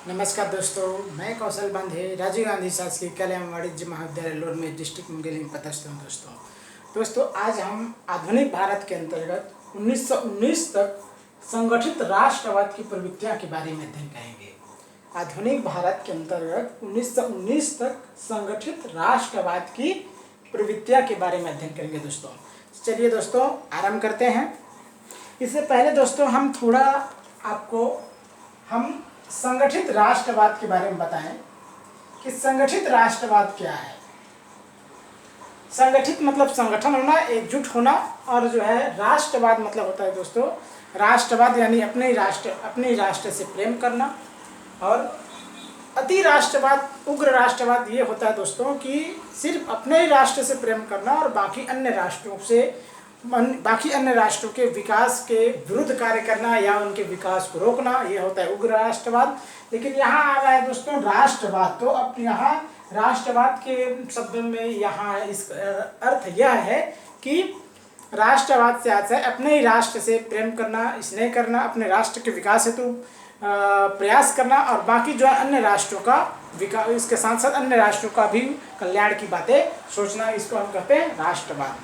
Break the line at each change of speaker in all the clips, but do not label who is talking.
नमस्कार दोस्तों, मैं कौशल बंधे राजीव गांधी शासकीय कला एवं वाणिज्य महाविद्यालय लोर में डिस्ट्रिक्ट मुंगेली में पदस्थ हूँ। दोस्तों आज हम आधुनिक भारत के अंतर्गत 1919 तक संगठित राष्ट्रवाद की प्रवृत्तियाँ के बारे में अध्ययन करेंगे। आधुनिक भारत के अंतर्गत 1919 तक संगठित राष्ट्रवाद की प्रवृत्तियाँ के बारे में अध्ययन करेंगे। दोस्तों चलिए दोस्तों आरंभ करते हैं। इससे पहले दोस्तों हम संगठित राष्ट्रवाद के बारे में बताएं कि संगठित राष्ट्रवाद क्या है। संगठित मतलब संगठन होना, एकजुट होना, और जो है राष्ट्रवाद मतलब होता है दोस्तों राष्ट्रवाद यानी अपने राष्ट्र से प्रेम करना। और अति राष्ट्रवाद, उग्र राष्ट्रवाद ये होता है दोस्तों कि सिर्फ अपने ही राष्ट्र से प्रेम करना और बाकी अन्य राष्ट्रों के विकास के विरुद्ध कार्य करना या उनके विकास को रोकना, ये होता है उग्र राष्ट्रवाद। लेकिन यहाँ आ रहा है दोस्तों राष्ट्रवाद। तो अब यहाँ राष्ट्रवाद के शब्द में यहाँ इस अर्थ यह है कि राष्ट्रवाद से आता है अपने ही राष्ट्र से प्रेम करना, स्नेह करना, अपने राष्ट्र के विकास हेतु प्रयास करना और बाकी जो है अन्य राष्ट्रों का विकास, इसके साथ साथ अन्य राष्ट्रों का भी कल्याण की बातें सोचना, इसको हम कहते हैं राष्ट्रवाद।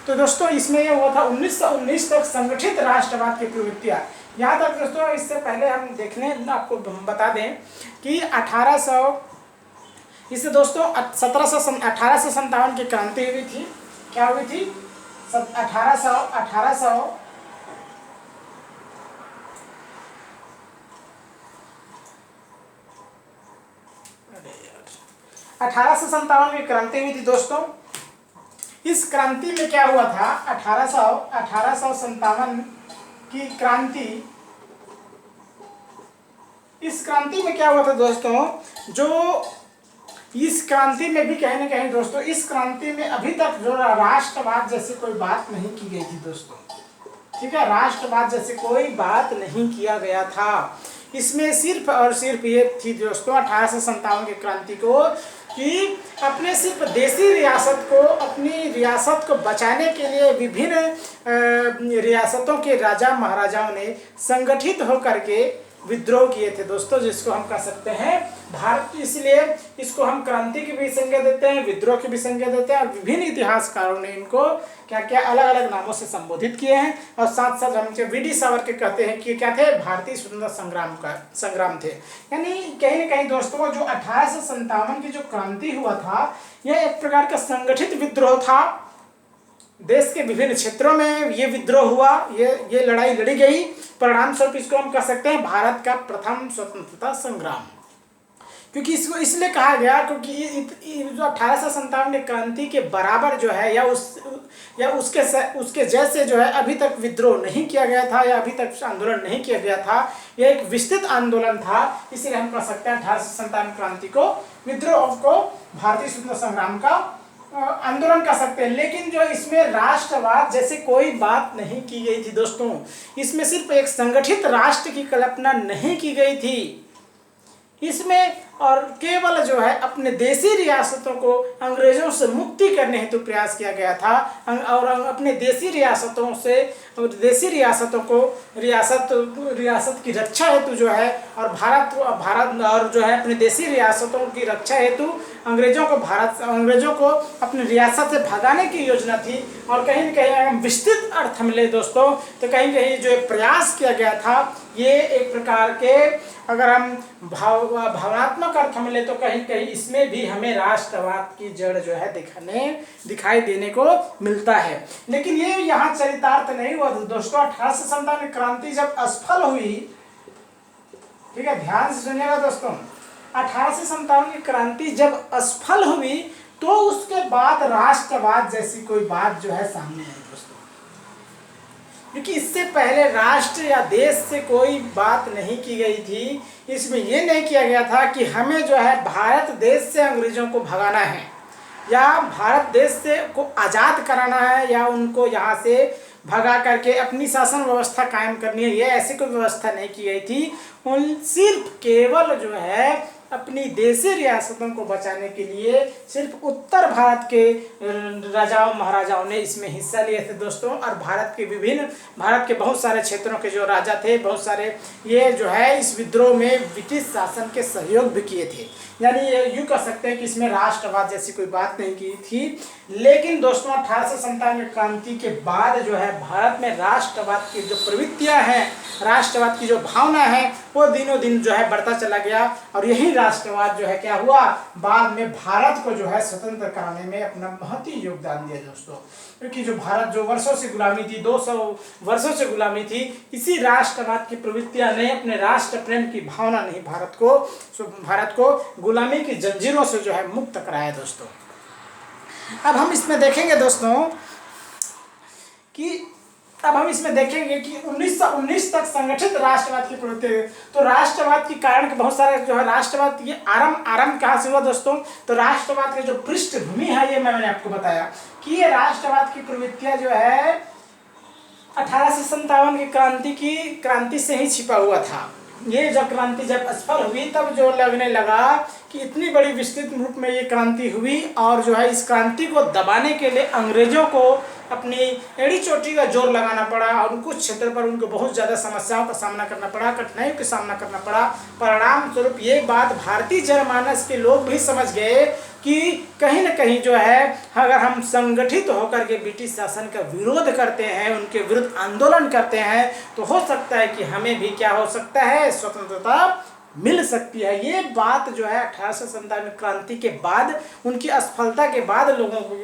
तो दोस्तों इसमें यह हुआ था 1919 तक संगठित राष्ट्रवाद की प्रवृत्तियाँ। यहाँ तक दोस्तों इससे पहले हम आपको बता दें कि 1857 की क्रांति हुई थी। क्या हुई थी? 1857 की क्रांति हुई थी दोस्तों। इस क्रांति में क्या हुआ था? 1857 की क्रांति, इस क्रांति में क्या हुआ था दोस्तों? जो इस क्रांति में भी कहीं ना कहीं दोस्तों, इस क्रांति में अभी तक जो राष्ट्रवाद जैसी कोई बात नहीं की गई थी दोस्तों। ठीक है, राष्ट्रवाद जैसे कोई बात नहीं किया गया था। इसमें सिर्फ और सिर्फ ये थी दोस्तों 1857 की क्रांति को कि अपने सिर्फ देसी रियासत को, अपनी रियासत को बचाने के लिए विभिन्न रियासतों के राजा महाराजाओं ने संगठित होकर के विद्रोह किए थे दोस्तों, जिसको हम कह सकते हैं भारत। इसलिए इसको हम क्रांति की भी संज्ञा देते हैं, विद्रोह की भी संज्ञा देते हैं, और विभिन्न इतिहासकारों ने इनको क्या क्या अलग अलग नामों से संबोधित किए हैं। और साथ साथ हम वी.डी. सावरकर कहते हैं कि क्या थे? भारतीय स्वतंत्रता संग्राम थे। यानी कहीं ना कहीं दोस्तों जो 1857 की जो क्रांति हुआ था, यह एक प्रकार का संगठित विद्रोह था। देश के विभिन्न क्षेत्रों में ये विद्रोह हुआ, ये लड़ाई लड़ी गई। परिणाम स्वरूप इसको हम कह सकते हैं भारत का प्रथम स्वतंत्रता संग्राम। क्योंकि इसको इसलिए कहा गया क्योंकि जो 1857 की क्रांति के बराबर जो है या उसके जैसे जो है अभी तक विद्रोह नहीं किया गया था या अभी तक आंदोलन नहीं किया गया था। यह एक विस्तृत आंदोलन था, इसलिए हम कह सकते हैं 1857 क्रांति को, विद्रोह को भारतीय स्वतंत्रता संग्राम का आंदोलन कर सकते हैं। लेकिन जो इसमें राष्ट्रवाद जैसे कोई बात नहीं की गई थी दोस्तों। इसमें सिर्फ एक संगठित राष्ट्र की कल्पना नहीं की गई थी इसमें, और केवल जो है अपने देसी रियासतों को अंग्रेजों से मुक्ति करने हेतु प्रयास किया गया था। और अपने देसी रियासतों को रियासत की रक्षा हेतु जो है, और भारत और जो है अपने देसी रियासतों की रक्षा हेतु अंग्रेजों को अपनी रियासत से भगाने की योजना थी। और कहीं न कहीं अगर विस्तृत अर्थ में ले दोस्तों, तो कहीं कहीं जो प्रयास किया गया था, ये एक प्रकार के, अगर हम भावनात्मक अर्थ में ले तो कहीं कहीं इसमें भी हमें राष्ट्रवाद की जड़ जो है दिखाई देने को मिलता है। लेकिन ये यहाँ चरितार्थ नहीं हुआ दोस्तों। 1857 की क्रांति जब असफल हुई, ठीक है, ध्यान से सुनिएगा दोस्तों, 1857 की क्रांति जब असफल हुई तो उसके बाद राष्ट्रवाद जैसी कोई बात जो है सामने आई दोस्तों। क्योंकि इससे पहले राष्ट्र या देश से कोई बात नहीं की गई थी। इसमें यह नहीं किया गया था कि हमें जो है भारत देश से अंग्रेजों को भगाना है या भारत देश से को आज़ाद कराना है या उनको यहाँ से भगा करके अपनी शासन व्यवस्था कायम करनी है। ये ऐसी कोई व्यवस्था नहीं की गई थी। सिर्फ केवल जो है अपनी देशी रियासतों को बचाने के लिए सिर्फ उत्तर भारत के राजाओं महाराजाओं ने इसमें हिस्सा लिए थे दोस्तों। और भारत के बहुत सारे क्षेत्रों के जो राजा थे, बहुत सारे ये जो है इस विद्रोह में ब्रिटिश शासन के सहयोग भी किए थे। यानी ये यूँ कह सकते हैं कि इसमें राष्ट्रवाद जैसी कोई बात नहीं की थी। लेकिन दोस्तों 1857 क्रांति के बाद जो है भारत में राष्ट्रवाद की जो प्रवृत्तियां हैं, राष्ट्रवाद की जो भावना है, वो दिनों दिन जो है बढ़ता चला गया। और यही राष्ट्रवाद जो है क्या हुआ, बाद में भारत को जो है स्वतंत्र कराने में अपना बहुत ही योगदान दिया दोस्तों। क्योंकि जो भारत जो वर्षों से गुलामी थी, 200 वर्षों से गुलामी थी, इसी राष्ट्रवाद की प्रवृत्तियां ने, अपने राष्ट्र प्रेम की भावना ने भारत को गुलामी की जंजीरों से जो है मुक्त कराया दोस्तों। अब हम इसमें देखेंगे दोस्तों कि 1919 तक संगठित राष्ट्रवाद की प्रवृत्ति। तो राष्ट्रवाद के कारण के बहुत सारे जो है राष्ट्रवाद ये आरंभ कहाँ से हुआ दोस्तों, तो राष्ट्रवाद की जो पृष्ठभूमि है ये मैंने आपको बताया कि ये राष्ट्रवाद की प्रवृत्तियां जो है 1857 की क्रांति से ही छिपा हुआ था। ये जब क्रांति जब असफल हुई तब जो लगने लगा कि इतनी बड़ी विस्तृत रूप में ये क्रांति हुई, और जो है इस क्रांति को दबाने के लिए अंग्रेजों को अपनी एड़ी चोटी का जोर लगाना पड़ा और कुछ क्षेत्र पर उनको बहुत ज़्यादा समस्याओं का सामना करना पड़ा, कठिनाइयों का सामना करना पड़ा। परिणाम स्वरूप ये बात भारतीय जनमानस के लोग भी समझ गए कि कहीं न कहीं जो है अगर हम संगठित होकर के ब्रिटिश शासन का विरोध करते हैं, उनके विरुद्ध आंदोलन करते हैं, तो हो सकता है कि हमें भी क्या हो सकता है, स्वतंत्रता मिल सकती है। ये बात जो है 1857 क्रांति के बाद, उनकी असफलता के बाद लोगों को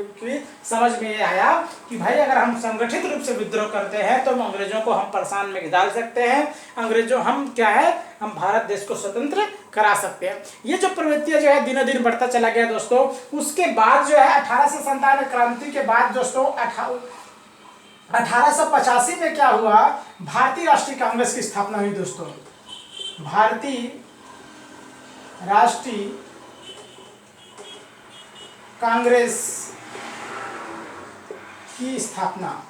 समझ में आया कि भाई अगर हम संगठित रूप से विद्रोह करते हैं तो अंग्रेजों को हम परेशान में डाल सकते हैं, हम क्या है, हम भारत देश को स्वतंत्र करा सकते हैं। ये जो प्रवृत्तियां जो है दिनों दिन बढ़ता चला गया दोस्तों। उसके बाद जो है 1857 क्रांति के बाद दोस्तों 1885 में क्या हुआ, भारतीय राष्ट्रीय कांग्रेस की स्थापना हुई दोस्तों। भारतीय राष्ट्रीय कांग्रेस की स्थापना,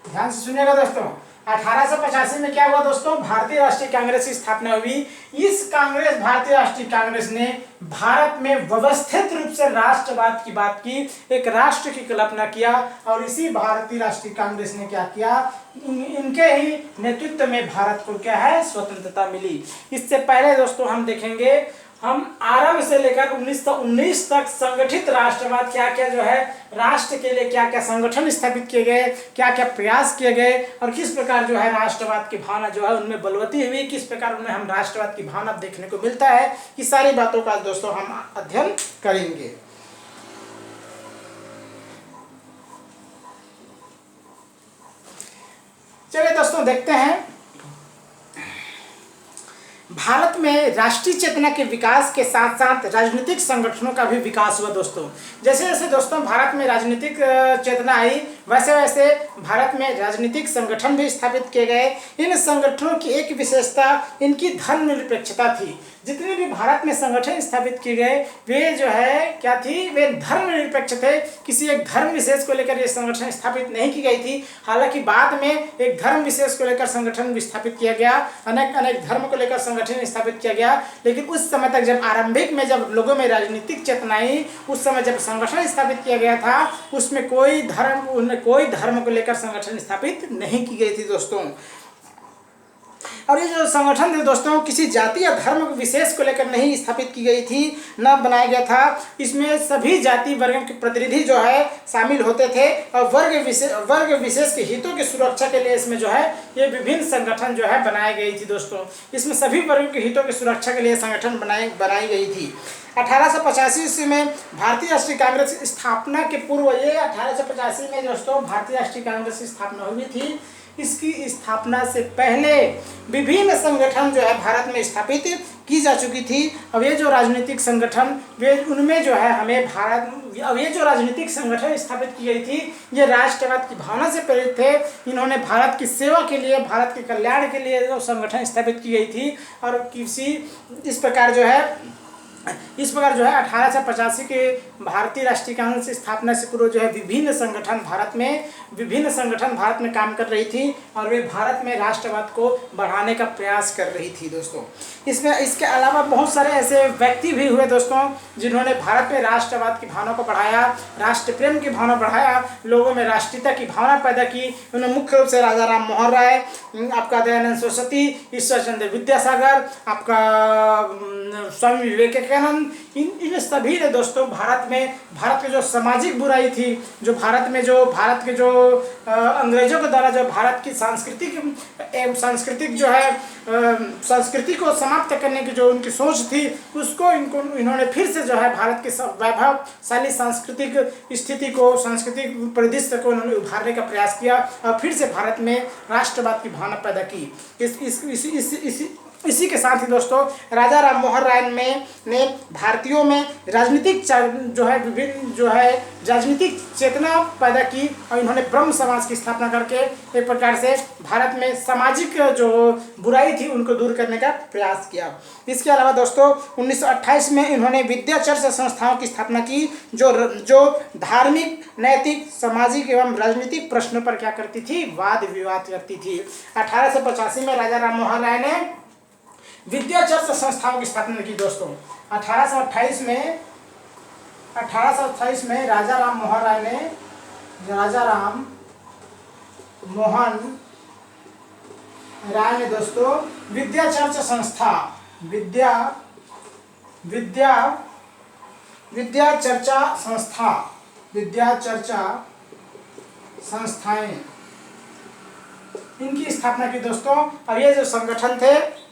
ध्यान से सुनिएगा दोस्तों। 1885 में क्या हुआ दोस्तों, भारतीय राष्ट्रीय कांग्रेस की स्थापना हुई। इस भारतीय राष्ट्रीय कांग्रेस ने भारत में व्यवस्थित रूप से राष्ट्रवाद की बात की, एक राष्ट्र की कल्पना किया, और इसी भारतीय राष्ट्रीय कांग्रेस ने क्या किया, इनके ही नेतृत्व में भारत को क्या है, स्वतंत्रता मिली। इससे पहले दोस्तों हम देखेंगे, हम आरंभ से लेकर 1919 तक संगठित राष्ट्रवाद क्या क्या जो है, राष्ट्र के लिए क्या क्या संगठन स्थापित किए गए, क्या क्या प्रयास किए गए, और किस प्रकार जो है राष्ट्रवाद की भावना जो है उनमें बलवती हुई, किस प्रकार उनमें हम राष्ट्रवाद की भावना देखने को मिलता है, ये सारी बातों का दोस्तों हम अध्ययन करेंगे। चलिए दोस्तों देखते हैं, भारत में राष्ट्रीय चेतना के विकास के साथ साथ राजनीतिक संगठनों का भी विकास हुआ दोस्तों। जैसे जैसे दोस्तों भारत में राजनीतिक चेतना आई, वैसे वैसे भारत में राजनीतिक संगठन भी स्थापित किए गए। इन संगठनों की एक विशेषता इनकी धर्मनिरपेक्षता थी। जितने भी भारत में संगठन स्थापित किए गए वे जो है क्या थी, वे धर्मनिरपेक्ष थे। किसी एक धर्म विशेष को लेकर ये संगठन स्थापित नहीं की गई थी। हालांकि बाद में एक धर्म विशेष को लेकर संगठन स्थापित किया गया, अनेक धर्म को लेकर संगठन स्थापित किया गया, लेकिन उस समय तक जब आरंभिक में जब लोगों में राजनीतिक चेतना आई, उस समय जब संगठन स्थापित किया गया था, उसमें कोई धर्म को लेकर संगठन स्थापित नहीं की गई थी दोस्तों। और ये जो संगठन थे दोस्तों, किसी जाति या धर्म विशेष को लेकर नहीं स्थापित की गई थी, न बनाया गया था। इसमें सभी जाति वर्ग के प्रतिनिधि जो है शामिल होते थे, और वर्ग विशेष के हितों की सुरक्षा के लिए इसमें जो है ये विभिन्न संगठन जो है बनाई गई थी दोस्तों। इसमें सभी वर्ग के हितों की सुरक्षा के लिए संगठन बनाई गई थी। 1885 में भारतीय राष्ट्रीय कांग्रेस की स्थापना के पूर्व, ये 1885 में दोस्तों भारतीय राष्ट्रीय कांग्रेस की स्थापना हुई थी। इसकी स्थापना से पहले विभिन्न संगठन जो है भारत में स्थापित की जा चुकी थी। अब ये जो राजनीतिक संगठन उनमें जो है अब ये जो राजनीतिक संगठन स्थापित की गई थी, ये राष्ट्रवाद की भावना से प्रेरित थे। इन्होंने भारत की सेवा के लिए, भारत के कल्याण के लिए जो संगठन स्थापित की गई थी, और किसी इस प्रकार जो है इस प्रकार जो है 1885 के भारतीय राष्ट्रीय कांग्रेस की स्थापना से पूर्व जो है विभिन्न संगठन भारत में काम कर रही थी और वे भारत में राष्ट्रवाद को बढ़ाने का प्रयास कर रही थी दोस्तों। इसमें इसके अलावा बहुत सारे ऐसे व्यक्ति भी हुए दोस्तों जिन्होंने भारत में राष्ट्रवाद की भावना को बढ़ाया, राष्ट्र प्रेम की भावना बढ़ाया, लोगों में राष्ट्रीयता की भावना पैदा की। उन्हें मुख्य रूप से राजा राम मोहन राय, आपका दयानंद सरस्वती, ईश्वर चंद्र विद्यासागर, आपका स्वामी विवेकानंद, इन सभी ने दोस्तों भारत की जो सामाजिक बुराई थी, जो भारत के जो अंग्रेजों के द्वारा जो भारत की सांस्कृतिक जो है संस्कृति को समाप्त करने की जो उनकी सोच थी, उसको इन्होंने फिर से जो है भारत के वैभवशाली सांस्कृतिक स्थिति को, सांस्कृतिक परिदृश्य को उन्होंने उभारने का प्रयास किया और फिर से भारत में राष्ट्रवाद की भावना पैदा की। इसी के साथ ही दोस्तों राजा राम मोहन राय ने भारतीयों में राजनीतिक चेतना पैदा की और इन्होंने ब्रह्म समाज की स्थापना करके एक प्रकार से भारत में सामाजिक जो बुराई थी उनको दूर करने का प्रयास किया। इसके अलावा दोस्तों 1928 में इन्होंने विद्या चर्चा संस्थाओं की स्थापना की जो धार्मिक, नैतिक, सामाजिक एवं राजनीतिक प्रश्नों पर क्या करती थी, वाद विवाद करती थी। 1885 में राजा राम मोहन राय ने विद्या चर्चा संस्थाओं की स्थापना की दोस्तों। 1828 में राजा राम मोहन राय ने दोस्तों विद्या चर्चा संस्थाएं इनकी स्थापना की दोस्तों। अब ये जो संगठन थे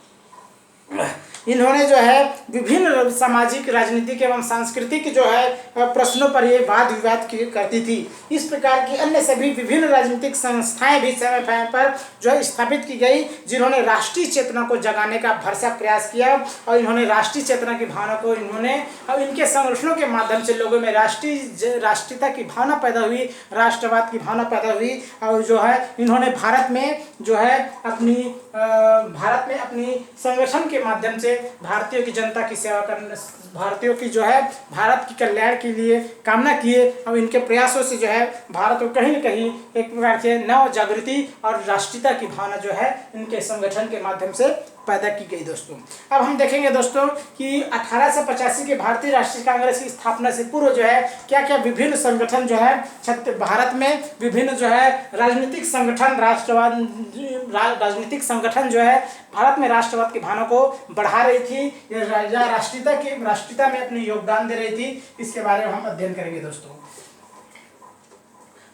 इन्होंने जो है विभिन्न सामाजिक, राजनीतिक एवं सांस्कृतिक जो है प्रश्नों पर ये वाद विवाद करती थी। इस प्रकार की अन्य सभी विभिन्न राजनीतिक संस्थाएं भी समय पर जो है स्थापित की गई, जिन्होंने राष्ट्रीय चेतना को जगाने का भरसक प्रयास किया और इन्होंने राष्ट्रीय चेतना की भावना को अब इनके संगठनों के माध्यम से लोगों में राष्ट्रीयता की भावना पैदा हुई, राष्ट्रवाद की भावना पैदा हुई और जो है इन्होंने भारत में अपनी संगठन के माध्यम से भारतीयों की जनता की सेवा करने, भारतीयों की जो है भारत की कल्याण के लिए कामना किए और इनके प्रयासों से जो है भारत को कहीं न कहीं एक प्रकार से नव जागृति और राष्ट्रीयता की भावना जो है इनके संगठन के माध्यम से पैदा की गई दोस्तों। अब हम देखेंगे दोस्तों कि 1885 के भारतीय राष्ट्रीय कांग्रेस की स्थापना से पूर्व जो है क्या क्या विभिन्न संगठन जो है भारत में विभिन्न जो है राजनीतिक संगठन जो है भारत में राष्ट्रवाद की भावना को बढ़ा रही थी या राष्ट्रीयता में अपनी योगदान दे रही थी, इसके बारे में हम अध्ययन करेंगे दोस्तों।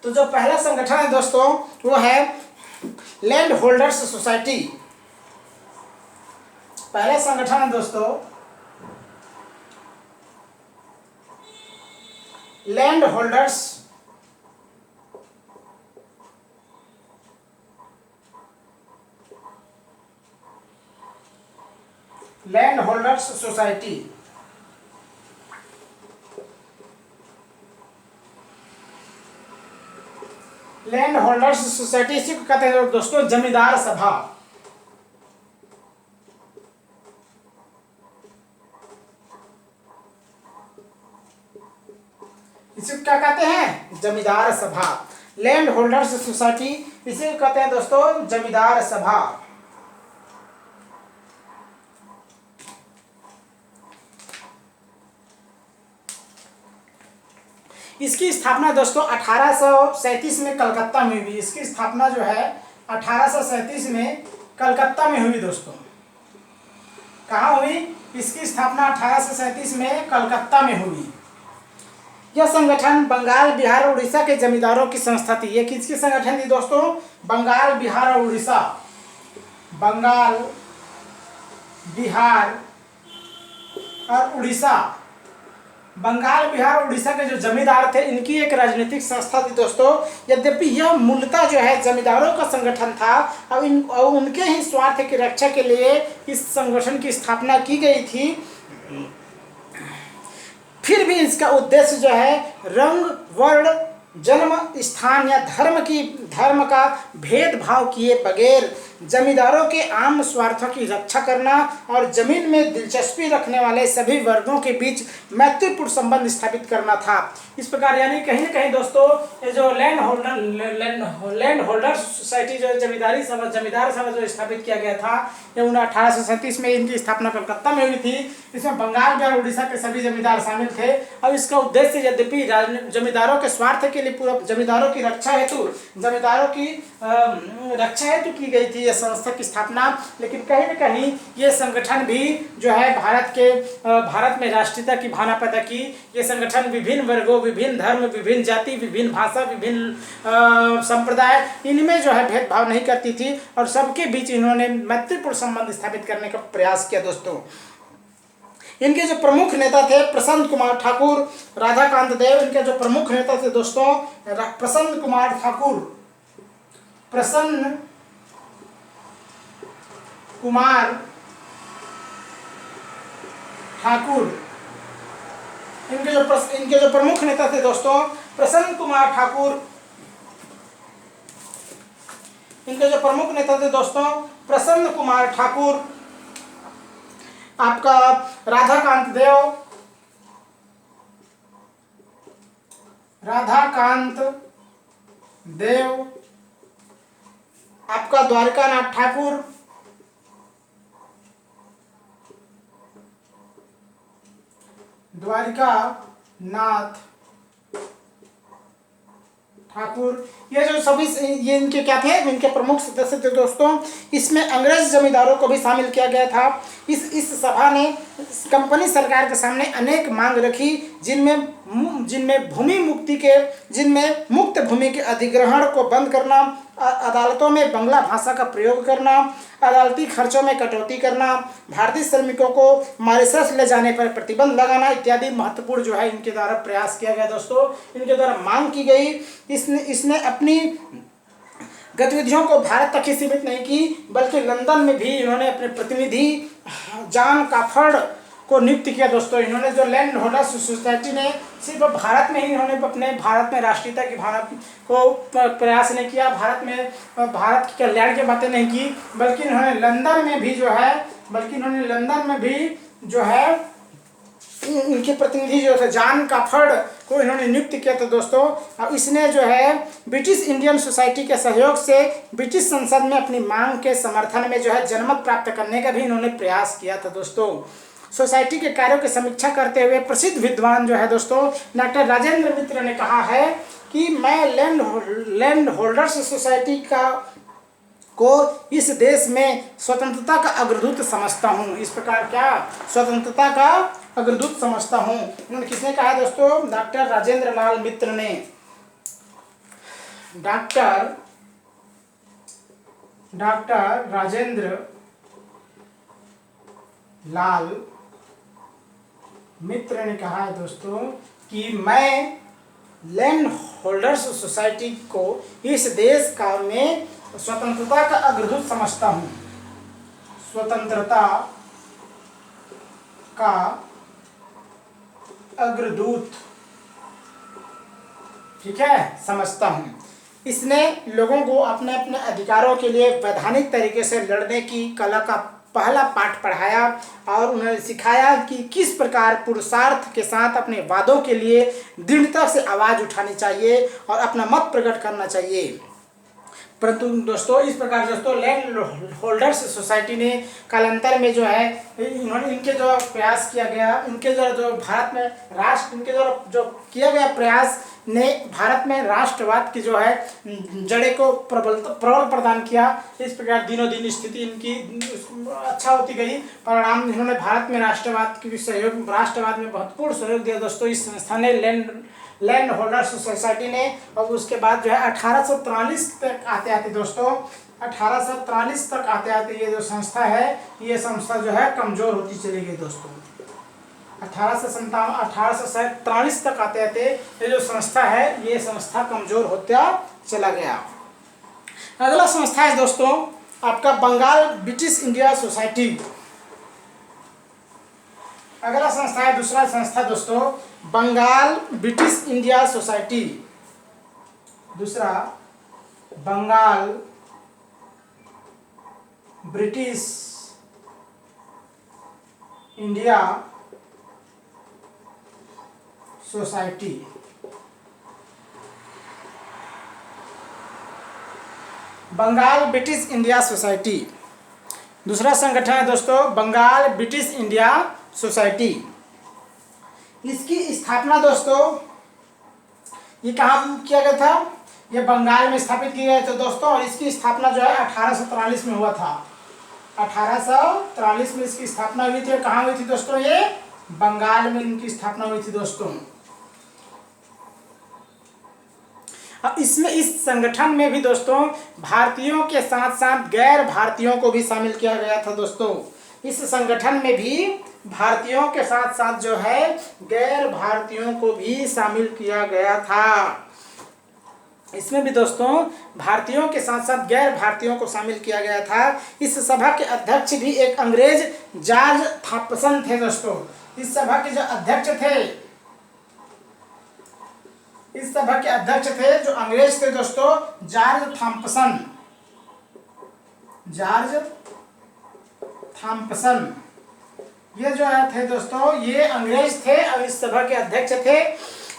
तो जो पहला संगठन है दोस्तों वो है लैंड होल्डर्स सोसाइटी। पहला संगठन है दोस्तों land holders society. Land holders society इसी को कहते हैं दोस्तों जमींदार सभा। इसे क्या कहते हैं, जमींदार सभा। लैंड होल्डर्स सोसाइटी इसे कहते हैं दोस्तों जमींदार सभा। इसकी स्थापना दोस्तों 1837 में कलकत्ता में हुई। इसकी स्थापना जो है 1837 में कलकत्ता में हुई दोस्तों। कहाँ हुई? इसकी स्थापना 1837 में कलकत्ता में हुई। यह संगठन बंगाल, बिहार और उड़ीसा के जमींदारों की संस्था थी। ये किसकी संगठन थी दोस्तों? बंगाल, बिहार और उड़ीसा। बंगाल, बिहार और उड़ीसा। बंगाल, बिहार और उड़ीसा के जो जमींदार थे इनकी एक राजनीतिक संस्था थी दोस्तों। यद्यपि यह मूलतः जो है जमींदारों का संगठन था और उनके ही स्वार्थ की रक्षा के लिए इस संगठन की स्थापना की गई थी। फिर भी इसका उद्देश्य जो है रंग, वर्ण, जन्म स्थान या धर्म का भेदभाव किए बगैर जमींदारों के आम स्वार्थों की रक्षा करना और जमीन में दिलचस्पी रखने वाले सभी वर्गों के बीच मैत्रीपूर्ण संबंध स्थापित करना था। इस प्रकार यानी कहीं ना कहीं दोस्तों ये जो लैंड होल्डर सोसाइटी जो जमींदार सभा जो स्थापित किया गया था, ये 1837 में इनकी स्थापना कलकत्ता में हुई थी। इसमें बंगाल बिहार उड़ीसा के सभी जमींदार शामिल थे। अब इसका उद्देश्य यद्यपि जमींदारों के स्वार्थ के लिए पूरा जमींदारों की रक्षा हेतु की गई थी यह संस्था की स्थापना, लेकिन कहीं न कहीं ये संगठन भी जो है भारत में राष्ट्रीयता की भावना पैदा की। ये संगठन विभिन्न वर्गों, विभिन्न धर्म, विभिन्न जाति, विभिन्न भाषा, विभिन्न संप्रदाय, इनमें जो है भेदभाव नहीं करती थी और सबके बीच इन्होंने मैत्रीपूर्ण संबंध स्थापित करने का प्रयास किया। दोस्तों इनके जो प्रमुख नेता थे प्रसन्न कुमार ठाकुर, राधाकांत देव, इनके जो प्रमुख नेता थे दोस्तों प्रसन्न कुमार ठाकुर, इनके जो प्रमुख नेता थे दोस्तों प्रसन्न कुमार ठाकुर, इनके जो प्रमुख नेता थे दोस्तों प्रसन्न कुमार ठाकुर, आपका राधाकांत देव, आपका द्वारकानाथ ठाकुर, ये जो सभी ये इनके क्या थे, इनके प्रमुख सदस्य थे दोस्तों। इसमें अंग्रेज जमींदारों को भी शामिल किया गया था। इस सभा ने कंपनी सरकार के सामने अनेक मांग रखी, जिनमें मुक्त भूमि के अधिग्रहण को बंद करना, अदालतों में बंगला भाषा का प्रयोग करना, अदालती खर्चों में कटौती करना, भारतीय श्रमिकों को मॉरिशस ले जाने पर प्रतिबंध लगाना इत्यादि महत्वपूर्ण जो है इनके द्वारा प्रयास किया गया। दोस्तों इनके द्वारा मांग की गई। इसने अपनी गतिविधियों को भारत तक ही सीमित नहीं की, बल्कि लंदन में भी इन्होंने अपने प्रतिनिधि जॉन काफर्ड को नियुक्त किया। दोस्तों इन्होंने जो लैंड होल्डर्स सोसाइटी ने सिर्फ भारत में ही इन्होंने भारत में राष्ट्रीयता की भावना को प्रयास नहीं किया, भारत की कल्याण की बातें नहीं की, बल्कि इन्होंने लंदन में भी जो है इनके प्रतिनिधि जो थे जॉन काफर्ड को इन्होंने नियुक्त किया था। दोस्तों अब इसने जो है ब्रिटिश इंडियन सोसाइटी के सहयोग से ब्रिटिश संसद में अपनी मांग के समर्थन में जो है जनमत प्राप्त करने का भी इन्होंने प्रयास किया था। दोस्तों सोसाइटी के कार्यों की समीक्षा करते हुए प्रसिद्ध विद्वान जो है दोस्तों डॉक्टर राजेंद्र मित्र ने कहा है कि मैं लैंड होल्डर्स सोसाइटी को इस देश में स्वतंत्रता का अग्रदूत समझता हूँ। इस प्रकार क्या स्वतंत्रता का अग्रदूत समझता हूँ, उन्होंने किसने कहा है दोस्तों? डॉक्टर राजेंद्र लाल मित्र ने। डॉक्टर राजेंद्र लाल मित्र ने कहा है दोस्तों कि मैं लैंड होल्डर्स सोसाइटी को इस देश का में स्वतंत्रता का अग्रदूत समझता हूँ, स्वतंत्रता का अग्रदूत, ठीक है, समझता हूँ। इसने लोगों को अपने अपने अधिकारों के लिए वैधानिक तरीके से लड़ने की कला का पहला पाठ पढ़ाया और उन्हें सिखाया कि किस प्रकार पुरुषार्थ के साथ अपने वादों के लिए दृढ़ता से आवाज़ उठानी चाहिए और अपना मत प्रकट करना चाहिए। परंतु दोस्तों इस प्रकार दोस्तों लैंड होल्डर्स सोसाइटी ने कालांतर में जो है इनके जो प्रयास किया गया, इनके द्वारा जो भारत में इनके द्वारा जो किया गया प्रयास ने भारत में राष्ट्रवाद की जो है जड़े को प्रबल प्रदान किया। इस प्रकार दिनों दिन स्थिति इनकी अच्छा होती गई। परिणाम इन्होंने भारत में राष्ट्रवाद में महत्वपूर्ण सहयोग दिया। दोस्तों इस संस्था ने लैंड होल्डर्स सोसाइटी ने, और उसके बाद जो है 1843 तक आते आते दोस्तों 1843 तक आते आते ये जो संस्था है, ये संस्था जो है कमज़ोर होती चली गई। दोस्तों 1843 तक आते आते ये जो संस्था है, ये संस्था कमज़ोर होता चला गया। अगला संस्था है दोस्तों आपका बंगाल ब्रिटिश इंडिया सोसाइटी। अगला संस्था है, दूसरा संस्था दोस्तों बंगाल ब्रिटिश इंडिया सोसाइटी। दूसरा Bengal British India society. Bengal British India society. दूसरा संगठन है दोस्तों बंगाल ब्रिटिश इंडिया सोसाइटी। इसकी स्थापना दोस्तों ये कहाँ किया गया था? ये बंगाल में स्थापित किया गया था दोस्तों। और इसकी स्थापना जो है 1843 में हुआ था। 1843 में इसकी स्थापना हुई थी। कहाँ हुई थी दोस्तों? ये बंगाल में इनकी स्थापना हुई थी दोस्तों। अब इसमें इस संगठन में भी दोस्तों भारतीयों के साथ साथ गैर भारतीयों को भी शामिल किया गया था दोस्तों। इस संगठन में भी भारतीयों के साथ साथ जो है गैर भारतीयों को भी शामिल किया गया था। इसमें भी दोस्तों भारतीयों के साथ साथ गैर भारतीयों को शामिल किया गया था। इस सभा के अध्यक्ष भी एक अंग्रेज जॉर्ज थॉम्पसन थे दोस्तों। इस सभा के जो अध्यक्ष थे, इस सभा के अध्यक्ष थे जो अंग्रेज थे दोस्तों, जॉर्ज थॉम्पसन। जॉर्ज थॉम्पसन ये जो थे दोस्तों ये अंग्रेज थे और इस सभा के अध्यक्ष थे।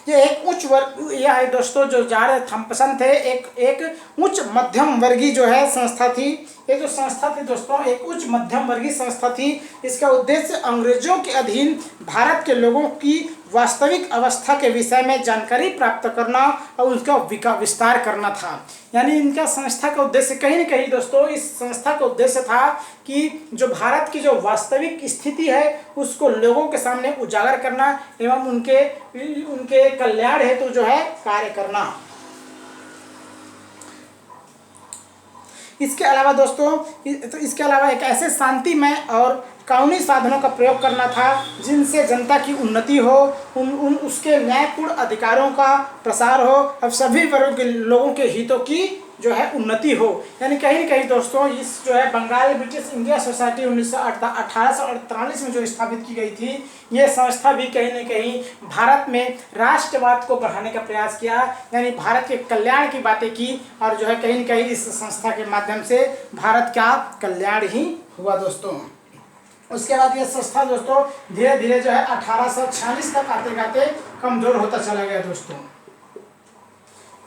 ये एक उच्च वर्ग यह है दोस्तों जो जॉर्ज थॉम्पसन थे एक उच्च मध्यम वर्गीय जो है संस्था थी। ये जो संस्था थी दोस्तों एक उच्च मध्यम वर्गीय संस्था थी। इसका उद्देश्य अंग्रेजों के अधीन भारत के लोगों की वास्तविक अवस्था के विषय में जानकारी प्राप्त करना और उसका विस्तार करना था। यानी इनका संस्था का उद्देश्य कहीं न कहीं दोस्तों इस संस्था का उद्देश्य था कि जो भारत की जो वास्तविक स्थिति है उसको लोगों के सामने उजागर करना एवं उनके कल्याण हेतु जो है कार्य करना। इसके अलावा दोस्तों इसके अलावा एक ऐसे शांतिमय और कानूनी साधनों का प्रयोग करना था जिनसे जनता की उन्नति हो, उसके न्यायपूर्ण अधिकारों का प्रसार हो और सभी वर्गों के लोगों के हितों की जो है उन्नति हो। यानी कहीं न कहीं दोस्तों इस जो है बंगाल ब्रिटिश इंडिया सोसाइटी 1848 में जो स्थापित की गई थी, ये संस्था भी कहीं न कहीं भारत में राष्ट्रवाद को बढ़ाने का प्रयास किया। यानी भारत के कल्याण की बातें की और जो है कहीं न कहीं इस संस्था के माध्यम से भारत का कल्याण ही हुआ दोस्तों। उसके बाद ये संस्था दोस्तों धीरे धीरे जो है 1846 तक आते आते कमजोर होता चला गया दोस्तों।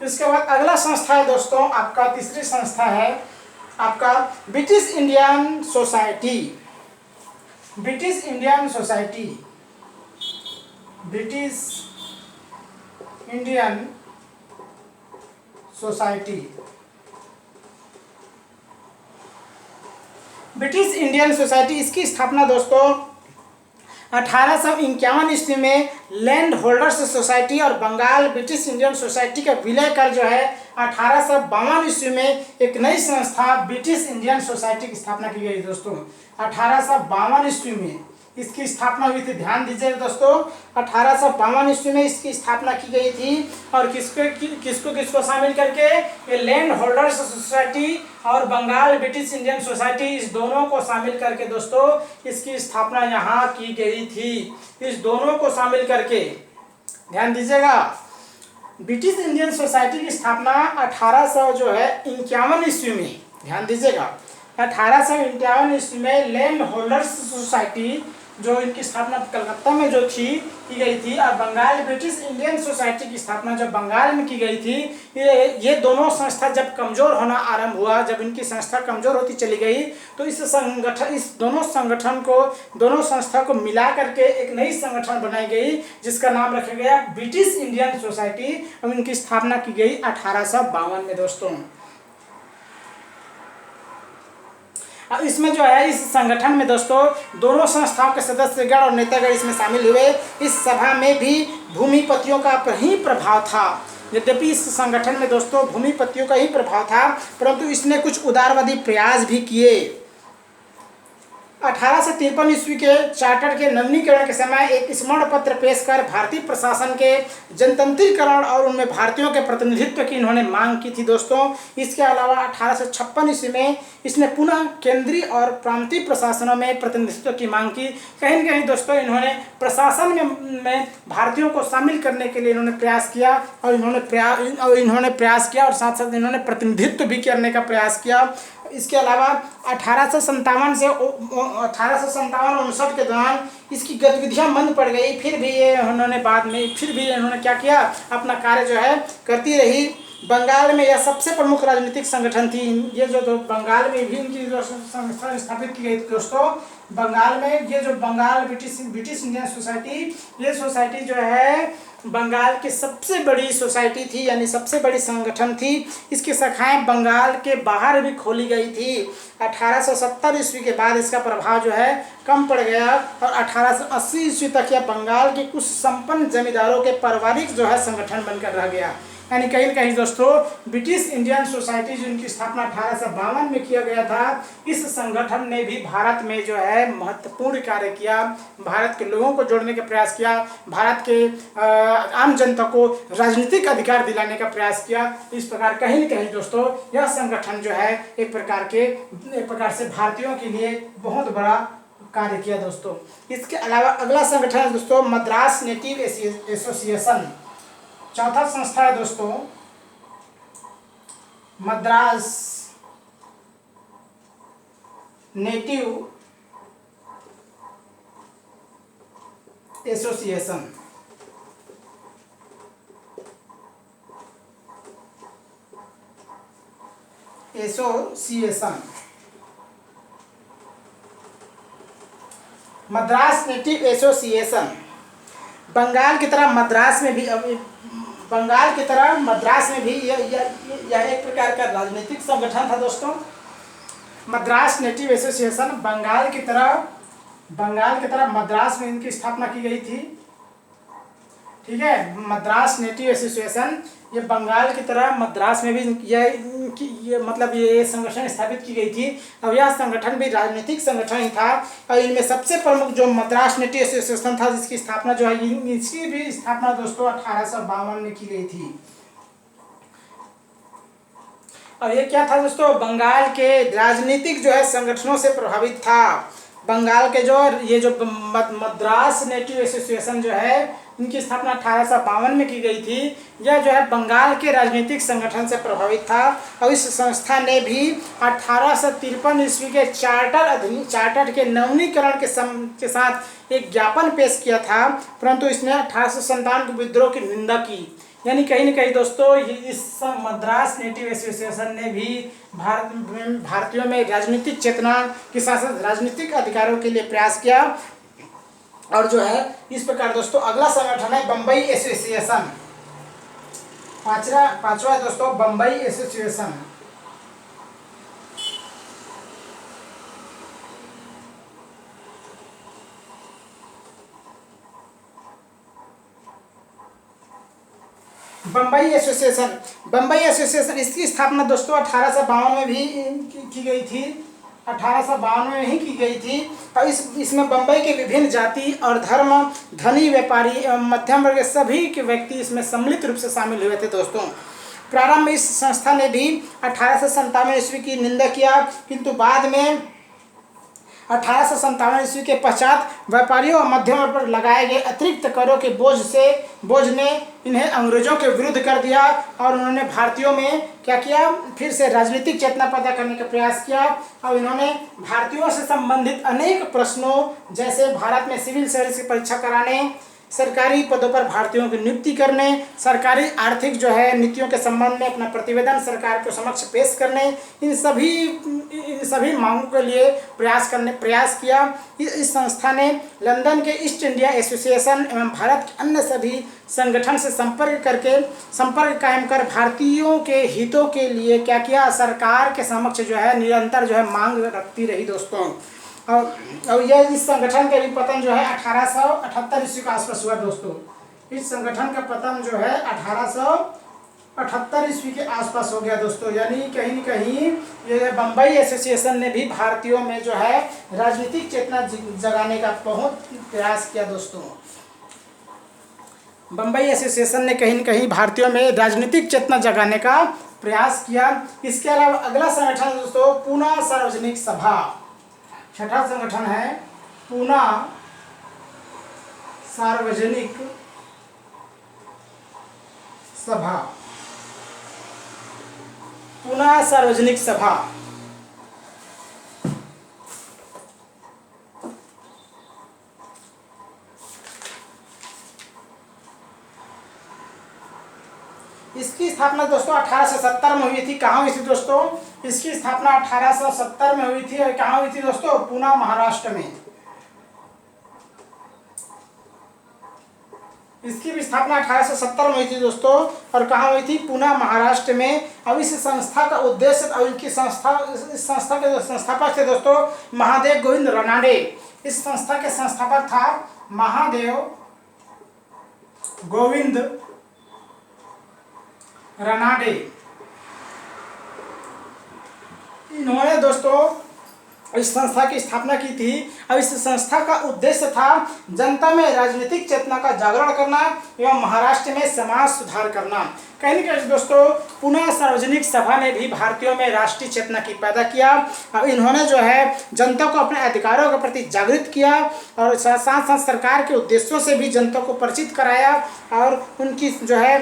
इसके बाद अगला संस्था है दोस्तों आपका तीसरी संस्था है आपका British Indian society. British Indian society, British Indian society. British Indian society इसकी स्थापना दोस्तों 1851 ईस्वी में लैंड होल्डर्स सोसाइटी और बंगाल ब्रिटिश इंडियन सोसाइटी का विलय कर जो है 1852 ईस्वी में एक नई संस्था ब्रिटिश इंडियन सोसाइटी की स्थापना की गई दोस्तों। 1852 ईस्वी में इसकी स्थापना हुई थी। ध्यान दीजिए दोस्तों 1852 ईस्वी में इसकी स्थापना की गई थी और किसको शामिल करके? ये लैंड होल्डर्स सोसाइटी और बंगाल ब्रिटिश इंडियन सोसाइटी इस दोनों को शामिल करके दोस्तों इसकी स्थापना यहाँ की गई थी। इस दोनों को शामिल करके ध्यान दीजिएगा ब्रिटिश इंडियन सोसाइटी की स्थापना 1851 ईस्वी में, ध्यान दीजिएगा 1851 ईस्वी में लैंड होल्डर्स सोसाइटी जो इनकी स्थापना कलकत्ता में जो की गई थी और बंगाल ब्रिटिश इंडियन सोसाइटी की स्थापना जब बंगाल में की गई थी। ये दोनों संस्था जब कमज़ोर होना आरंभ हुआ, जब इनकी संस्था कमज़ोर होती चली गई तो इस दोनों संस्था को मिला करके एक नई संगठन बनाई गई जिसका नाम रखा गया ब्रिटिश इंडियन सोसाइटी और इनकी स्थापना की गई 1852 में दोस्तों। इसमें जो है इस संगठन में दोस्तों दोनों संस्थाओं के सदस्यगण और नेतागण इसमें शामिल हुए। इस सभा में भी भूमिपतियों का ही प्रभाव था। यद्यपि इस संगठन में दोस्तों भूमिपतियों का ही प्रभाव था परंतु इसने कुछ उदारवादी प्रयास भी किए। 1853 ईस्वी के चार्टर के नवीनीकरण के समय एक स्मरण पत्र पेश कर भारतीय प्रशासन के जनतंत्रीकरण और उनमें भारतीयों के प्रतिनिधित्व की इन्होंने मांग की थी दोस्तों। इसके अलावा 1856 ईस्वी में इसने पुनः केंद्रीय और प्रांतीय प्रशासनों में प्रतिनिधित्व की मांग की। कहीं न कहीं दोस्तों इन्होंने प्रशासन में भारतीयों को शामिल करने के लिए इन्होंने प्रयास किया और इन्होंने प्रयास किया और साथ साथ इन्होंने प्रतिनिधित्व भी करने का प्रयास किया। इसके अलावा 1857 से 1857-59 के दौरान इसकी गतिविधियां मंद पड़ गई। फिर भी ये उन्होंने बाद में फिर भी इन्होंने क्या किया, अपना कार्य जो है करती रही। बंगाल में यह सबसे प्रमुख राजनीतिक संगठन थी। ये जो बंगाल में भी इनकी जो संस्था स्थापित की गई थी दोस्तों, बंगाल में ये जो बंगाल ब्रिटिश इंडियन सोसाइटी, ये सोसाइटी जो है बंगाल की सबसे बड़ी सोसाइटी थी, यानी सबसे बड़ी संगठन थी। इसकी शाखाएं बंगाल के बाहर भी खोली गई थी। 1870 ईस्वी के बाद इसका प्रभाव जो है कम पड़ गया और 1880 ईस्वी तक यह बंगाल के कुछ संपन्न जमींदारों के पारिवारिक जो है संगठन बनकर रह गया। यानी कहीं न कहीं दोस्तों ब्रिटिश इंडियन सोसाइटी जिनकी स्थापना 1852 में किया गया था, इस संगठन ने भी भारत में जो है महत्वपूर्ण कार्य किया, भारत के लोगों को जोड़ने का प्रयास किया, भारत के आम जनता को राजनीतिक अधिकार दिलाने का प्रयास किया। इस प्रकार कहीं न कहीं दोस्तों यह संगठन जो है एक प्रकार से भारतीयों के लिए बहुत बड़ा कार्य किया दोस्तों। इसके अलावा अगला संगठन है दोस्तों मद्रास नेटिव एसोसिएशन। चौथा संस्था है दोस्तों Madras native association. Madras native association Bengal की तरह मद्रास में भी यह एक प्रकार का राजनीतिक संगठन था दोस्तों। मद्रास नेटिव एसोसिएशन बंगाल की तरह मद्रास में इनकी स्थापना की गई थी। ठीक है, मद्रास नेटिव एसोसिएशन ये बंगाल की तरह मद्रास में भी ये संगठन स्थापित की गई थी। और यह संगठन भी राजनीतिक संगठन ही था। और इनमें सबसे प्रमुख जो मद्रास नेटिव एसोसिएशन था, जिसकी स्थापना जो है इसकी भी स्थापना दोस्तों 1852 में की गई थी। और ये क्या था दोस्तों, बंगाल के राजनीतिक जो है संगठनों से प्रभावित था। बंगाल के जो मद्रास नेटिव एसोसिएशन जो है इनकी स्थापना 1852 में की गई थी। यह जो है बंगाल के राजनीतिक संगठन से प्रभावित था। और इस संस्था ने भी 1853 ईस्वी के चार्टर के नवीनीकरण के साथ एक ज्ञापन पेश किया था, परंतु इसने 1857 के विद्रोह की निंदा की। यानी कहीं न कहीं दोस्तों इस मद्रास नेटिव एसोसिएशन ने भी भारतीयों में राजनीतिक चेतना के साथ साथ राजनीतिक अधिकारों के लिए प्रयास किया। और जो है इस प्रकार दोस्तों अगला संगठन है बम्बई एसोसिएशन। पांचवा दोस्तों बम्बई एसोसिएशन। बम्बई एसोसिएशन इसकी स्थापना दोस्तों 1852 में भी की गई थी। 1852 में ही की गई थी। और इसमें बम्बई के विभिन्न जाति और धर्म, धनी, व्यापारी एवं मध्यम वर्ग के सभी के व्यक्ति इसमें सम्मिलित रूप से शामिल हुए थे दोस्तों। प्रारंभ में इस संस्था ने भी 1857 ईस्वी की निंदा किया, किंतु बाद में 1857 ईस्वी के पश्चात व्यापारियों और मध्यम वर्ग पर लगाए गए अतिरिक्त करों के बोझ ने इन्हें अंग्रेजों के विरुद्ध कर दिया। और उन्होंने भारतीयों में क्या किया, फिर से राजनीतिक चेतना पैदा करने का प्रयास किया। और इन्होंने भारतीयों से संबंधित अनेक प्रश्नों जैसे भारत में सिविल सर्विस की परीक्षा कराने, सरकारी पदों पर भारतीयों की नियुक्ति करने, सरकारी आर्थिक जो है नीतियों के संबंध में अपना प्रतिवेदन सरकार के समक्ष पेश करने, इन सभी मांगों के लिए प्रयास किया। इस संस्था ने लंदन के ईस्ट इंडिया एसोसिएशन एवं भारत के अन्य सभी संगठन से संपर्क कायम कर भारतीयों के हितों के लिए क्या किया, सरकार के समक्ष जो है निरंतर जो है मांग रखती रही दोस्तों। और यह इस संगठन का भी पतन जो है 1878 ईस्वी के आसपास हुआ दोस्तों। इस संगठन का पतन जो है 1878 ईस्वी के आसपास हो गया दोस्तों। यानी कहीं न कहीं ये बम्बई एसोसिएशन ने भी भारतीयों में जो है राजनीतिक चेतना जगाने का बहुत प्रयास किया दोस्तों। बम्बई एसोसिएशन ने कहीं न कहीं भारतीयों में राजनीतिक चेतना जगाने का प्रयास किया। इसके अलावा अगला संगठन दोस्तों पूना सार्वजनिक सभा। छठा संगठन है पूना सार्वजनिक सभा। पूना सार्वजनिक सभा इसकी स्थापना दोस्तों 1870 में हुई थी। कहाँ हुई थी दोस्तों? इसकी स्थापना 1870 में हुई थी और कहाँ हुई थी दोस्तों? पुणे महाराष्ट्र में। इसकी भी स्थापना 1870 में हुई थी दोस्तों और कहाँ हुई थी? पुणे महाराष्ट्र में। अब इस संस्था का उद्देश्य और इनकी संस्था, इस संस्था के जो संस्थापक थे दोस्तों महादेव गोविंद रानडे। इस संस्था के संस्थापक था महादेव गोविंद रानडे। इन्होंने दोस्तों इस संस्था की स्थापना की थी। अब इस संस्था का उद्देश्य था जनता में राजनीतिक चेतना का जागरण करना एवं महाराष्ट्र में समाज सुधार करना। कहने के दोस्तों पुणे सार्वजनिक सभा ने भी भारतीयों में राष्ट्रीय चेतना की पैदा किया। अब इन्होंने जो है जनता को अपने अधिकारों के प्रति जागृत किया और साथ साथ सरकार के उद्देश्यों से भी जनता को परिचित कराया और उनकी जो है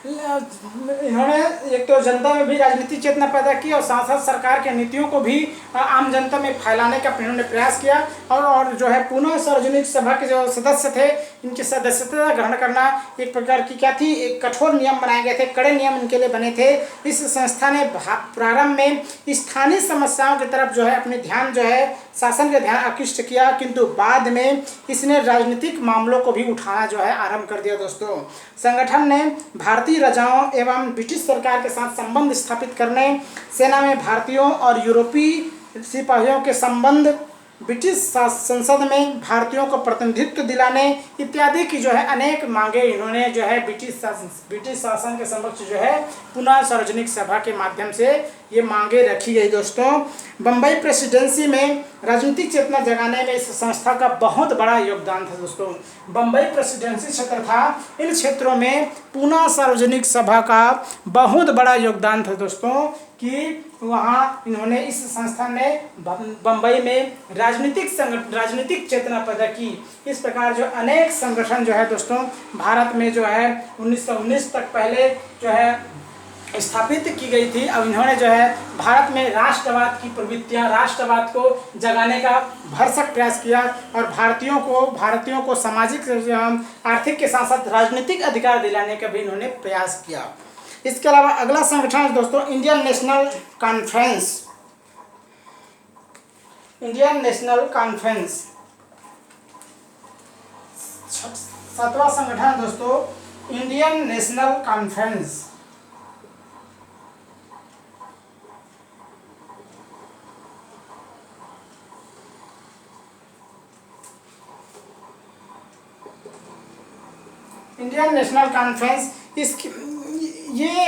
इन्होंने एक तो जनता में भी राजनीतिक चेतना पैदा की और साथ साथ सरकार के नीतियों को भी आम जनता में फैलाने का इन्होंने प्रयास किया। और जो है पुणे सार्वजनिक सभा के जो सदस्य थे इनकी सदस्यता ग्रहण करना एक प्रकार की क्या थी, एक कठोर नियम बनाए गए थे, कड़े नियम इनके लिए बने थे। इस संस्था ने प्रारंभ में स्थानीय समस्याओं की तरफ जो है अपने ध्यान जो है शासन का ध्यान आकृष्ट किया, किंतु बाद में इसने राजनीतिक मामलों को भी उठाना जो है आरंभ कर दिया। दोस्तों संगठन ने भारतीय राजाओं एवं ब्रिटिश सरकार के साथ संबंध स्थापित करने, सेना में भारतीयों और यूरोपीय सिपाहियों के संबंध, ब्रिटिश संसद में भारतीयों को प्रतिनिधित्व दिलाने इत्यादि की जो है अनेक मांगे इन्होंने जो है ब्रिटिश शासन के समक्ष जो है पुणे सार्वजनिक सभा के माध्यम से ये मांगे रखी गई। दोस्तों बम्बई प्रेसिडेंसी में राजनीतिक चेतना जगाने में इस संस्था का बहुत बड़ा योगदान था। दोस्तों बम्बई प्रेसिडेंसी क्षेत्र था, इन क्षेत्रों में पुणे सार्वजनिक सभा का बहुत बड़ा योगदान था दोस्तों कि वहाँ इन्होंने इस संस्था ने बम्बई में राजनीतिक चेतना पैदा की। इस प्रकार जो अनेक संगठन जो है दोस्तों भारत में जो है 1919 तक पहले जो है स्थापित की गई थी। अब इन्होंने जो है भारत में राष्ट्रवाद की प्रवृत्तियां, राष्ट्रवाद को जगाने का भरसक प्रयास किया और भारतीयों को सामाजिक आर्थिक के साथ साथ राजनीतिक अधिकार दिलाने का भी इन्होंने प्रयास किया। इसके अलावा अगला संगठन है दोस्तों Indian national conference. Indian national conference 7वां संगठन दोस्तों Indian national conference. Indian national conference ये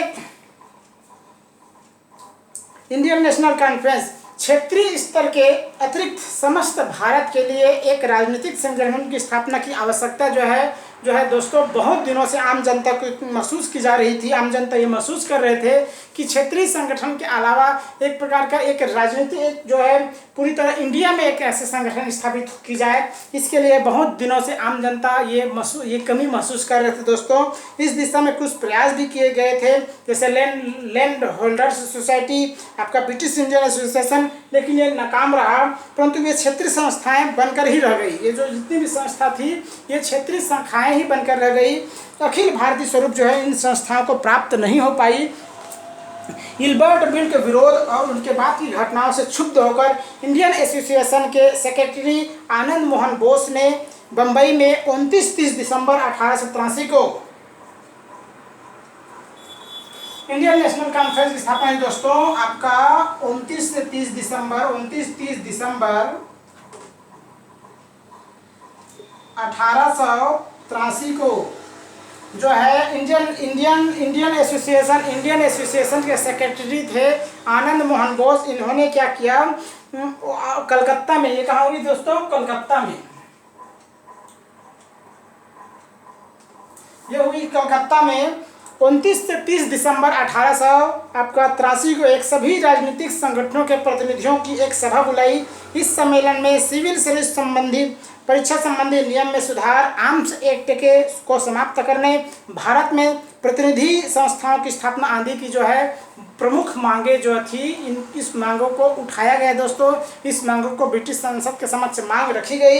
इंडियन नेशनल कॉन्फ्रेंस क्षेत्रीय स्तर के अतिरिक्त समस्त भारत के लिए एक राजनीतिक संगठन की स्थापना की आवश्यकता जो है दोस्तों बहुत दिनों से आम जनता को महसूस की जा रही थी। आम जनता ये महसूस कर रहे थे कि क्षेत्रीय संगठन के अलावा एक प्रकार का एक राजनीति जो है पूरी तरह इंडिया में एक ऐसे संगठन स्थापित की जाए, इसके लिए बहुत दिनों से आम जनता ये कमी महसूस कर रहे थे। दोस्तों इस दिशा में कुछ प्रयास भी किए गए थे, जैसे लैंड होल्डर्स सोसाइटी, आपका ब्रिटिश इंडियन एसोसिएशन, लेकिन ये नाकाम रहा। परंतु ये क्षेत्रीय संस्थाएं बनकर ही रह गई। ये जो जितनी भी संस्था थी ये क्षेत्रीय शाखाएं ही बनकर रह गई। अखिल भारतीय स्वरूप जो है इन संस्थाओं को प्राप्त नहीं हो पाई। इल्बर्ट बिल के विरोध और उनके बाद की घटनाओं से क्षुब्ध होकर इंडियन एसोसिएशन के सेक्रेटरी आनंद मोहन बोस ने बंबई में 29-30 दिसंबर 1883 को इंडियन नेशनल कॉन्फ्रेंस की स्थापना है। दोस्तों आपका 29 से 30 दिसंबर 1883 को जो है इंडियन एसोसिएशन के सेक्रेटरी थे आनंद मोहन बोस। इन्होंने क्या किया, कलकत्ता में, ये कहाँ हुई दोस्तों, कलकत्ता में ये हुई, कलकत्ता में 29 से 30 दिसंबर 1883 को एक सभी राजनीतिक संगठनों के प्रतिनिधियों की एक सभा बुलाई। इस सम्मेलन में सिविल सर्विस संबंधी परीक्षा संबंधी नियम में सुधार, आर्म्स एक्ट के को समाप्त करने, भारत में प्रतिनिधि संस्थाओं की स्थापना आदि की जो है प्रमुख मांगे जो थी, इस मांगों को उठाया गया दोस्तों। इस मांगों को ब्रिटिश संसद के समक्ष मांग रखी गई।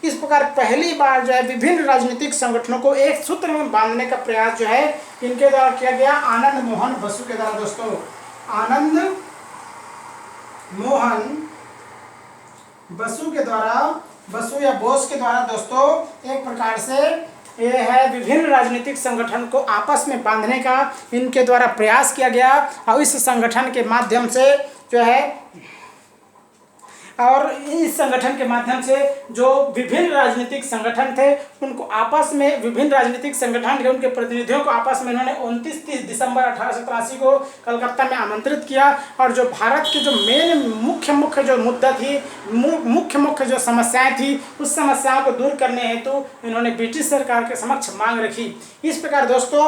इस प्रकार पहली बार जो है विभिन्न राजनीतिक संगठनों को एक सूत्र में बांधने का प्रयास जो है इनके द्वारा किया गया, आनंद मोहन बसु के द्वारा दोस्तों। आनंद मोहन बसु के द्वारा, बसु या बोस के द्वारा दोस्तों एक प्रकार से ये है विभिन्न राजनीतिक संगठन को आपस में बांधने का इनके द्वारा प्रयास किया गया। और इस संगठन के माध्यम से जो है, और इस संगठन के माध्यम से जो विभिन्न राजनीतिक संगठन थे उनको आपस में, विभिन्न राजनीतिक संगठन के उनके प्रतिनिधियों को आपस में इन्होंने 29-30 दिसंबर 1883 को कलकत्ता में आमंत्रित किया। और जो भारत के जो मेन मुख्य जो मुद्दा थी, मुख्य जो समस्याएं थी, उस समस्याओं को दूर करने हेतु इन्होंने ब्रिटिश सरकार के समक्ष मांग रखी। इस प्रकार दोस्तों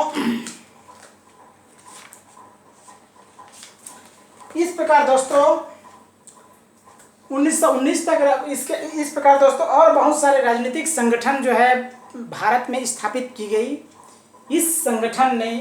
1919 तक इस प्रकार दोस्तों और बहुत सारे राजनीतिक संगठन जो है भारत में स्थापित की गई। इस संगठन ने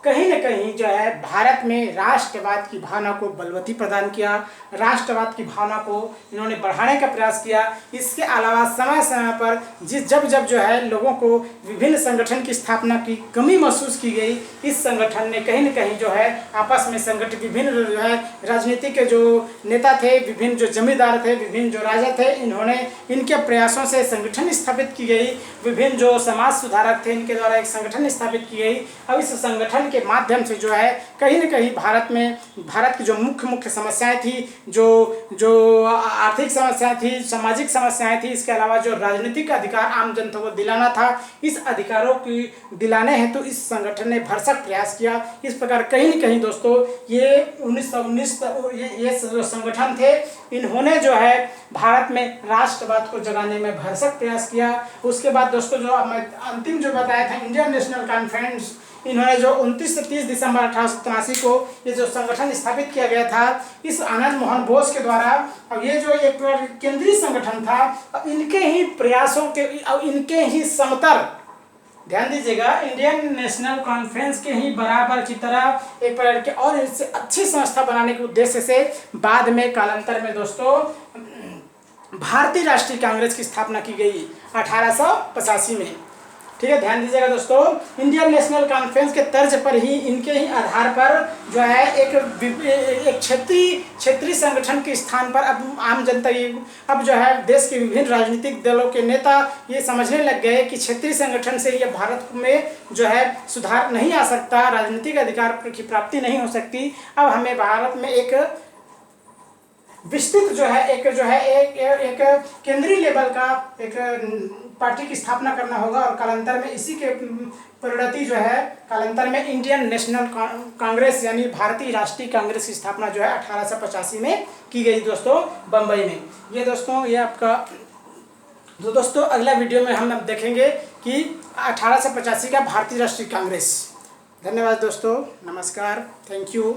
कहीं न कहीं जो है भारत में राष्ट्रवाद की भावना को बलवती प्रदान किया, राष्ट्रवाद की भावना को इन्होंने बढ़ाने का प्रयास किया। इसके अलावा समय समय पर जब जो है लोगों को विभिन्न संगठन की स्थापना की कमी महसूस की गई, इस संगठन ने कहीं न कहीं जो है आपस में संगठित विभिन्न जो है राजनीतिक के जो नेता थे, विभिन्न जो जमींदार थे, विभिन्न जो राजा थे, इन्होंने इनके प्रयासों से संगठन स्थापित की गई। विभिन्न जो समाज सुधारक थे इनके द्वारा एक संगठन स्थापित की गई। अब इस संगठन के माध्यम से जो है कहीं न कहीं भारत की जो मुख्य समस्याएं थी, जो आर्थिक समस्याएं थी, सामाजिक समस्याएं थी, इसके अलावा जो राजनीतिक अधिकार आम जनता को दिलाना था, इस अधिकारों की दिलाने हेतु इस संगठन ने भरसक प्रयास किया। इस प्रकार कहीं न कहीं दोस्तों ये 1919 ये जो संगठन थे, इन्होंने जो है भारत में राष्ट्रवाद को जगाने में भरसक प्रयास किया। उसके बाद दोस्तों जो अंतिम जो बताया था इंडियन नेशनल कॉन्फ्रेंस, इन्होंने जो 29 से 30 दिसंबर 1883 को ये जो संगठन स्थापित किया गया था इस आनंद मोहन बोस के द्वारा, अब ये जो एक केंद्रीय संगठन था, इनके ही प्रयासों के और इनके ही समतर, ध्यान दीजिएगा, इंडियन नेशनल कॉन्फ्रेंस के ही बराबर की तरह एक प्रकार के और इससे अच्छी संस्था बनाने के उद्देश्य से बाद में कालांतर में दोस्तों भारतीय राष्ट्रीय कांग्रेस की स्थापना की गई 1885 में। ठीक है, ध्यान दीजिएगा दोस्तों, इंडियन नेशनल कॉन्फ्रेंस के तर्ज पर ही, इनके ही आधार पर जो है एक क्षेत्रीय संगठन के स्थान पर अब आम जनता, अब जो है देश के विभिन्न राजनीतिक दलों के नेता ये समझने लग गए कि क्षेत्रीय संगठन से ये भारत में जो है सुधार नहीं आ सकता, राजनीतिक अधिकार की प्राप्ति नहीं हो सकती। अब हमें भारत में एक विस्तृत जो है एक केंद्रीय लेवल का एक पार्टी की स्थापना करना होगा। और कालांतर में इसी के परिणति जो है कालांतर में इंडियन नेशनल कांग्रेस यानी भारतीय राष्ट्रीय कांग्रेस की स्थापना जो है 1885 में की गई दोस्तों, बम्बई में। ये दोस्तों ये आपका, तो दोस्तों अगला वीडियो में हम अब देखेंगे कि 1885 का भारतीय राष्ट्रीय कांग्रेस। धन्यवाद दोस्तों, नमस्कार, थैंक यू।